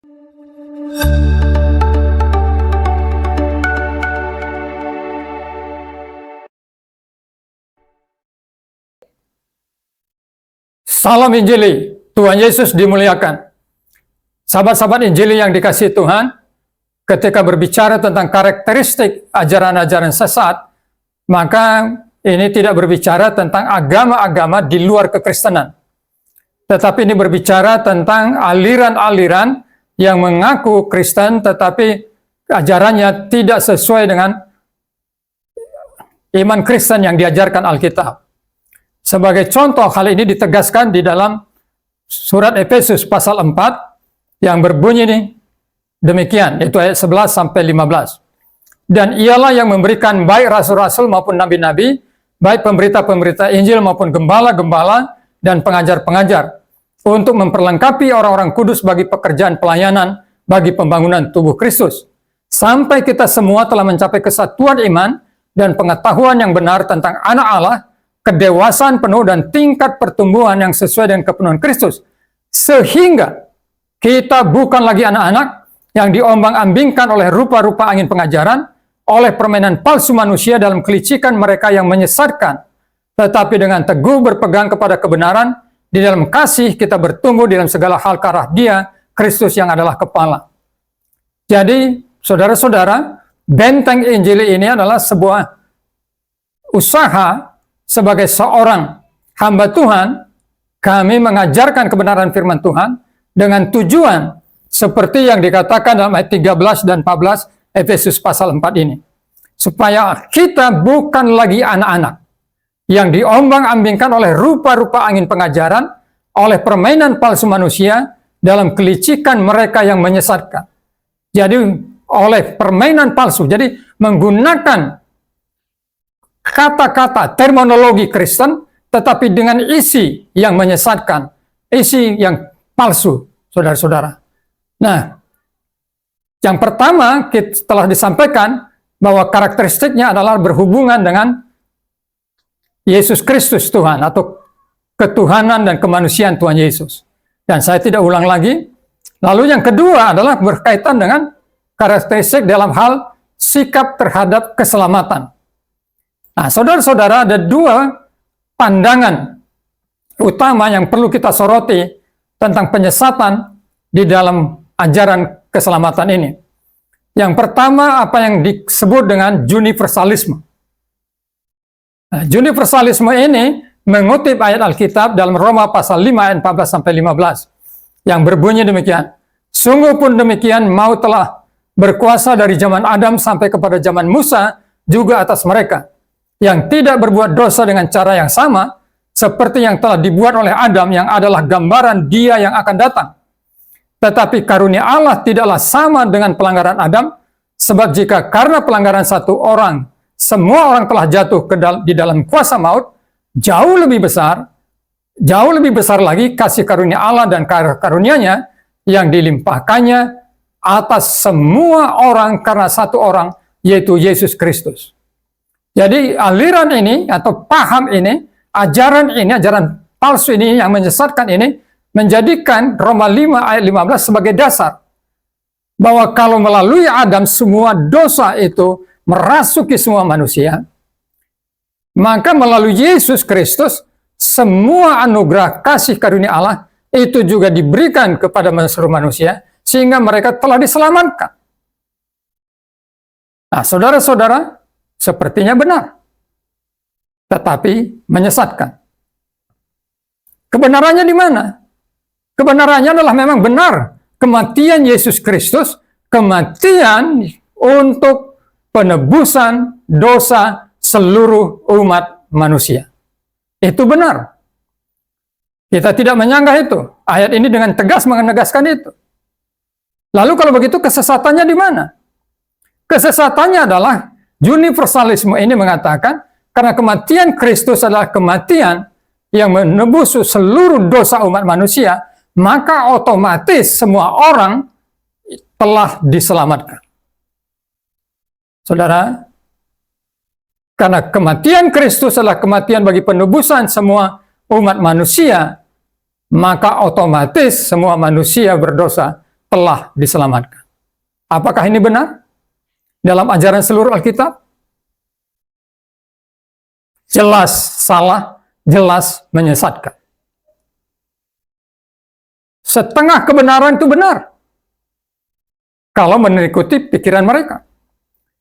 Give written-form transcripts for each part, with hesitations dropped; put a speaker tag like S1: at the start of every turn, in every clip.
S1: Salam Injili, Tuhan Yesus dimuliakan. Sahabat-sahabat Injili yang dikasihi Tuhan, ketika berbicara tentang karakteristik ajaran-ajaran sesat, maka ini tidak berbicara tentang agama-agama di luar kekristenan. Tetapi ini berbicara tentang aliran-aliran yang mengaku Kristen, tetapi ajarannya tidak sesuai dengan iman Kristen yang diajarkan Alkitab. Sebagai contoh, hal ini ditegaskan di dalam surat Efesus pasal 4 yang berbunyi nih, demikian, yaitu ayat 11 sampai 15. Dan ialah yang memberikan baik rasul-rasul maupun nabi-nabi, baik pemberita-pemberita Injil maupun gembala-gembala dan pengajar-pengajar, untuk memperlengkapi orang-orang kudus bagi pekerjaan pelayanan bagi pembangunan tubuh Kristus, sampai kita semua telah mencapai kesatuan iman dan pengetahuan yang benar tentang anak Allah, kedewasaan penuh dan tingkat pertumbuhan yang sesuai dengan kepenuhan Kristus, sehingga kita bukan lagi anak-anak yang diombang-ambingkan oleh rupa-rupa angin pengajaran, oleh permainan palsu manusia dalam kelicikan mereka yang menyesatkan, tetapi dengan teguh berpegang kepada kebenaran, di dalam kasih kita bertumbuh dalam segala hal ke arah Dia, Kristus yang adalah kepala. Jadi, saudara-saudara, benteng Injili ini adalah sebuah usaha. Sebagai seorang hamba Tuhan, kami mengajarkan kebenaran firman Tuhan dengan tujuan seperti yang dikatakan dalam ayat 13 dan 14 Efesus pasal 4 ini. Supaya kita bukan lagi anak-anak yang diombang-ambingkan oleh rupa-rupa angin pengajaran, oleh permainan palsu manusia dalam kelicikan mereka yang menyesatkan. Jadi oleh permainan palsu, jadi menggunakan kata-kata terminologi Kristen, tetapi dengan isi yang menyesatkan, isi yang palsu, saudara-saudara. Nah, yang pertama telah disampaikan bahwa karakteristiknya adalah berhubungan dengan Yesus Kristus Tuhan, atau ketuhanan dan kemanusiaan Tuhan Yesus. Dan saya tidak ulang lagi. Lalu yang kedua adalah berkaitan dengan karakteristik dalam hal sikap terhadap keselamatan. Nah, saudara-saudara, ada dua pandangan utama yang perlu kita soroti tentang penyesatan di dalam ajaran keselamatan ini. Yang pertama, apa yang disebut dengan universalisme. Nah, universalisme ini mengutip ayat Alkitab dalam Roma pasal 5 ayat 14 sampai 15 yang berbunyi demikian. Sungguh pun demikian, maut telah berkuasa dari zaman Adam sampai kepada zaman Musa juga atas mereka yang tidak berbuat dosa dengan cara yang sama seperti yang telah dibuat oleh Adam, yang adalah gambaran Dia yang akan datang. Tetapi karunia Allah tidaklah sama dengan pelanggaran Adam, sebab jika karena pelanggaran satu orang semua orang telah jatuh di dalam kuasa maut, jauh lebih besar lagi kasih karunia Allah dan karunia-Nya yang dilimpahkannya atas semua orang karena satu orang, yaitu Yesus Kristus. Jadi aliran ini atau paham ini, ajaran palsu ini yang menyesatkan ini menjadikan Roma 5 ayat 15 sebagai dasar bahwa kalau melalui Adam semua dosa itu merasuki semua manusia, maka melalui Yesus Kristus semua anugerah kasih karunia Allah itu juga diberikan kepada seluruh manusia sehingga mereka telah diselamatkan. Nah, saudara-saudara, sepertinya benar, tetapi menyesatkan. Kebenarannya di mana? Kebenarannya adalah memang benar. Kematian Yesus Kristus, kematian untuk penebusan dosa seluruh umat manusia. Itu benar. Kita tidak menyanggah itu. Ayat ini dengan tegas menegaskan itu. Lalu kalau begitu kesesatannya di mana? Kesesatannya adalah universalisme ini mengatakan karena kematian Kristus adalah kematian yang menebus seluruh dosa umat manusia, maka otomatis semua orang telah diselamatkan. Saudara, karena kematian Kristus adalah kematian bagi penebusan semua umat manusia, maka otomatis semua manusia berdosa telah diselamatkan. Apakah ini benar? Dalam ajaran seluruh Alkitab? Jelas salah, jelas menyesatkan. Setengah kebenaran itu benar kalau mengikuti pikiran mereka.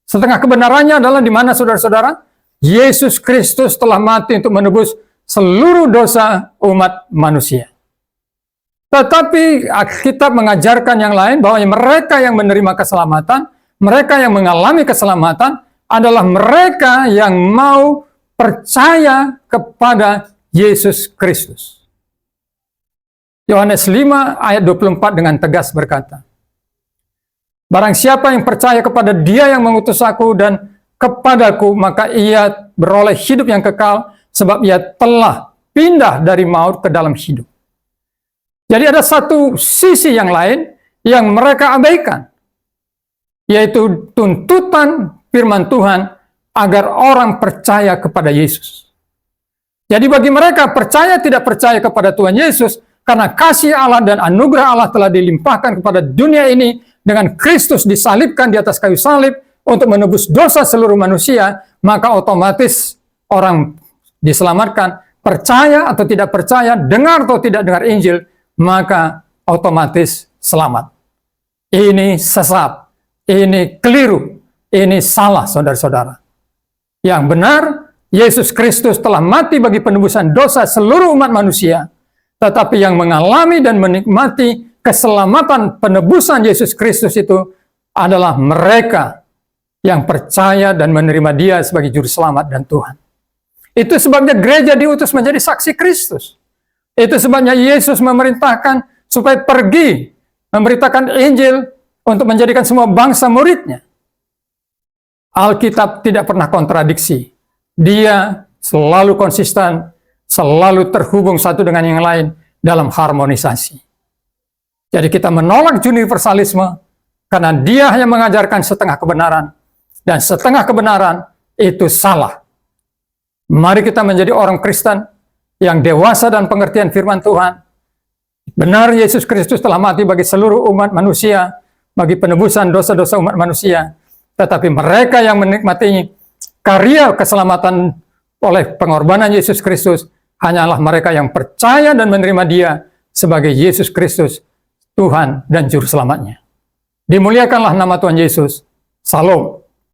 S1: Setengah kebenarannya adalah di mana, saudara-saudara? Yesus Kristus telah mati untuk menebus seluruh dosa umat manusia. Tetapi Alkitab mengajarkan yang lain, bahwa mereka yang menerima keselamatan, mereka yang mengalami keselamatan adalah mereka yang mau percaya kepada Yesus Kristus. Yohanes 5 ayat 24 dengan tegas berkata, barang siapa yang percaya kepada Dia yang mengutus aku dan kepadaku, maka ia beroleh hidup yang kekal, sebab ia telah pindah dari maut ke dalam hidup. Jadi ada satu sisi yang lain yang mereka abaikan, yaitu tuntutan firman Tuhan agar orang percaya kepada Yesus. Jadi bagi mereka, percaya tidak percaya kepada Tuhan Yesus, karena kasih Allah dan anugerah Allah telah dilimpahkan kepada dunia ini dengan Kristus disalibkan di atas kayu salib untuk menebus dosa seluruh manusia, maka otomatis orang diselamatkan. Percaya atau tidak percaya, dengar atau tidak dengar Injil, maka otomatis selamat. Ini sesat, ini keliru, ini salah, saudara-saudara. Yang benar, Yesus Kristus telah mati bagi penebusan dosa seluruh umat manusia, tetapi yang mengalami dan menikmati keselamatan penebusan Yesus Kristus itu adalah mereka yang percaya dan menerima Dia sebagai juru selamat dan Tuhan. Itu sebabnya gereja diutus menjadi saksi Kristus. Itu sebabnya Yesus memerintahkan supaya pergi memberitakan Injil untuk menjadikan semua bangsa muridnya. Alkitab tidak pernah kontradiksi. Dia selalu konsisten, selalu terhubung satu dengan yang lain dalam harmonisasi. Jadi kita menolak universalisme karena dia hanya mengajarkan setengah kebenaran, dan setengah kebenaran itu salah. Mari kita menjadi orang Kristen yang dewasa dan pengertian firman Tuhan. Benar, Yesus Kristus telah mati bagi seluruh umat manusia, bagi penebusan dosa-dosa umat manusia. Tetapi mereka yang menikmati karya keselamatan oleh pengorbanan Yesus Kristus hanyalah mereka yang percaya dan menerima Dia sebagai Yesus Kristus, Tuhan dan Juru Selamatnya. Dimuliakanlah nama Tuhan Yesus. Salam.